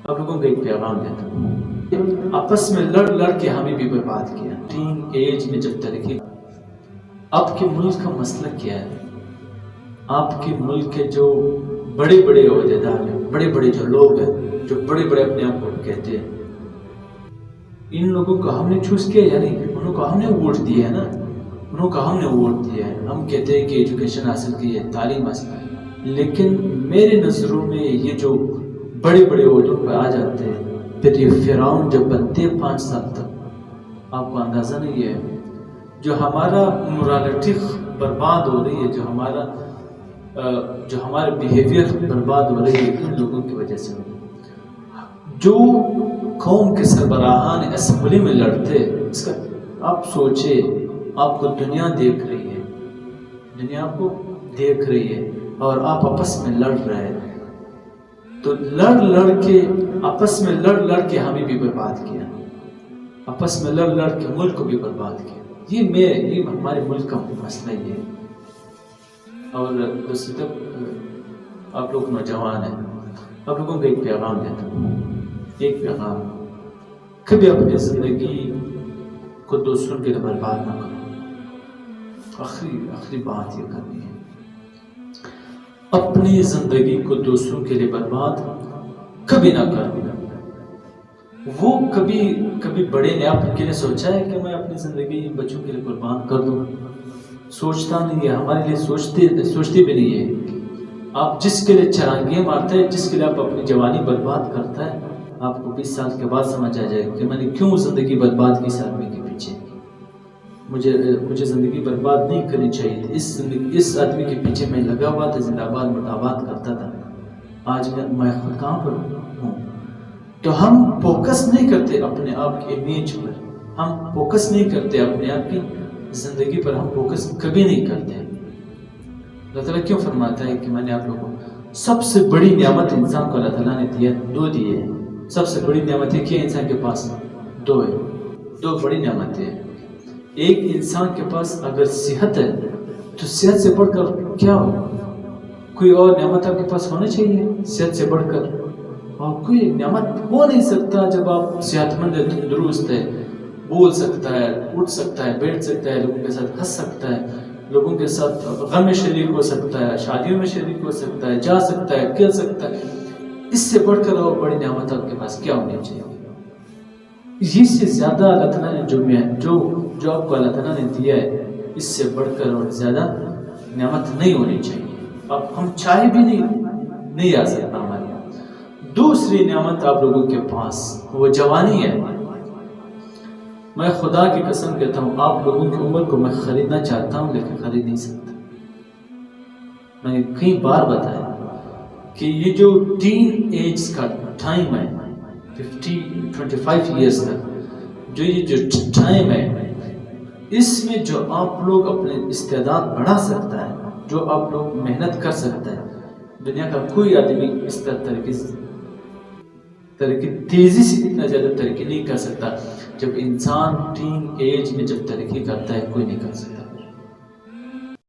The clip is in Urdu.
آپ لوگوں کو ایک پیغام دیتا ہوں، آپس میں لڑ کے ہمیں بھی برباد کیا۔ ٹین ایج میں جب ترقی، آپ کے ملک کا مسئلہ کیا ہے؟ آپ کے ملک کے جو بڑے بڑے عہدیدار ہیں، بڑے بڑے جو لوگ ہیں، جو بڑے بڑے اپنے آپ کو کہتے ہیں، ان لوگوں کو ہم نے چوز کیا، یعنی انہوں کو ہم نے ووٹ دیا ہے نا، انہوں کو ہم نے ووٹ دیا ہے۔ ہم کہتے ہیں کہ ایجوکیشن حاصل کی ہے، تعلیم حاصل کی ہے، لیکن میرے نظروں میں یہ جو بڑے بڑے عہدوں پہ آ جاتے ہیں، پھر یہ فرعون جب بنتے ہیں 5 سال تک، آپ کو اندازہ نہیں ہے جو ہمارا مورالٹی برباد ہو رہی ہے، جو ہمارے بیہیویئر برباد ہو رہی ہے ان لوگوں کی وجہ سے۔ جو قوم کے سربراہان اسمبلی میں لڑتے، اس کا آپ سوچے، آپ کو دنیا دیکھ رہی ہے، دنیا آپ کو دیکھ رہی ہے اور آپ آپس میں لڑ رہے ہیں، تو آپس میں لڑ کے ہمیں بھی برباد کیا، آپس میں لڑ کے ملک کو بھی برباد کیا۔ یہ ہمارے ملک کا مسئلہ یہ ہے۔ اور دوستو، آپ لوگ نوجوان ہیں، آپ لوگوں کو ایک پیغام دیتا ہوں، ایک پیغام، کبھی اپنی زندگی کو دوسروں کے لیے برباد نہ کرو۔ آخری بات یہ کرنی ہے، اپنی زندگی کو دوسروں کے لیے برباد کبھی نہ کرو۔ وہ کبھی بڑے نے آپ کے لیے سوچا ہے کہ میں اپنی زندگی بچوں کے لیے قربان کر دوں؟ سوچتا نہیں ہے، ہمارے لیے سوچتے بھی نہیں ہے۔ آپ جس کے لیے چرانگیاں مارتا ہے، جس کے لیے آپ اپنی جوانی برباد کرتا ہے، آپ کو 20 سال کے بعد سمجھ آ جائے گا کہ میں نے کیوں زندگی برباد کی اس آدمی کے پیچھے۔ مجھے زندگی برباد نہیں کرنی چاہیے تھی، اس آدمی کے پیچھے میں لگا ہوا تھا، زندہ آباد مرد کرتا تھا، آج میں خود کہاں پر ہوں؟ تو ہم فوکس نہیں کرتے اپنے آپ کی امیج پر، ہم فوکس نہیں کرتے اپنے آپ کی زندگی پر، ہم فوکس کبھی نہیں کرتے۔ اللہ تعالیٰ کیوں فرماتا ہے کہ میں نے آپ لوگوں کو سب سے بڑی نعمت انسان کو اللہ تعالیٰ نے دو دیے ہیں۔ سب سے بڑی نعمت ہے کہ انسان کے پاس دو ہے، دو بڑی نعمتیں ہیں۔ ایک، انسان کے پاس اگر صحت ہے تو صحت سے بڑھ کر کیا ہو؟ کوئی اور نعمت آپ کے پاس ہونا چاہیے صحت سے بڑھ کر، اور کوئی نعمت ہو نہیں سکتا جب آپ صحت مند ہے، درست ہے، بول سکتا ہے، اٹھ سکتا ہے، بیٹھ سکتا ہے، لوگوں کے ساتھ ہنس سکتا ہے، لوگوں کے ساتھ غم میں شریک ہو سکتا ہے، شادیوں میں شریک ہو سکتا ہے، جا سکتا ہے، کھیل سکتا ہے۔ اس سے بڑھ کر اور بڑی نعمت آپ کے پاس کیا ہونی چاہیے؟ اس سے زیادہ اللہ تعالیٰ نے جو آپ کو اللہ تعالیٰ نے دیا ہے، اس سے بڑھ کر اور زیادہ نعمت نہیں ہونی چاہیے۔ اب ہم چاہے بھی نہیں آ سکتا ہمارے یہاں۔ دوسری نعمت آپ لوگوں کے پاس وہ جوانی ہے۔ میں خدا کی قسم کہتا ہوں، آپ لوگوں کی عمر کو میں خریدنا چاہتا ہوں لیکن خرید نہیں سکتا۔ میں نے کئی بار بتایا کہ یہ جو ٹین ایج کا ٹائم ہے، 25 ایئرس تک جو ٹائم ہے، اس میں جو آپ لوگ اپنے استعداد بڑھا سکتا ہے، جو آپ لوگ محنت کر سکتا ہے، دنیا کا کوئی آدمی اس طرح ترقی تیزی سے اتنا زیادہ ترقی نہیں کر سکتا۔ جب انسان ٹین ایج میں جب ترقی کرتا ہے، کوئی نہیں کر سکتا۔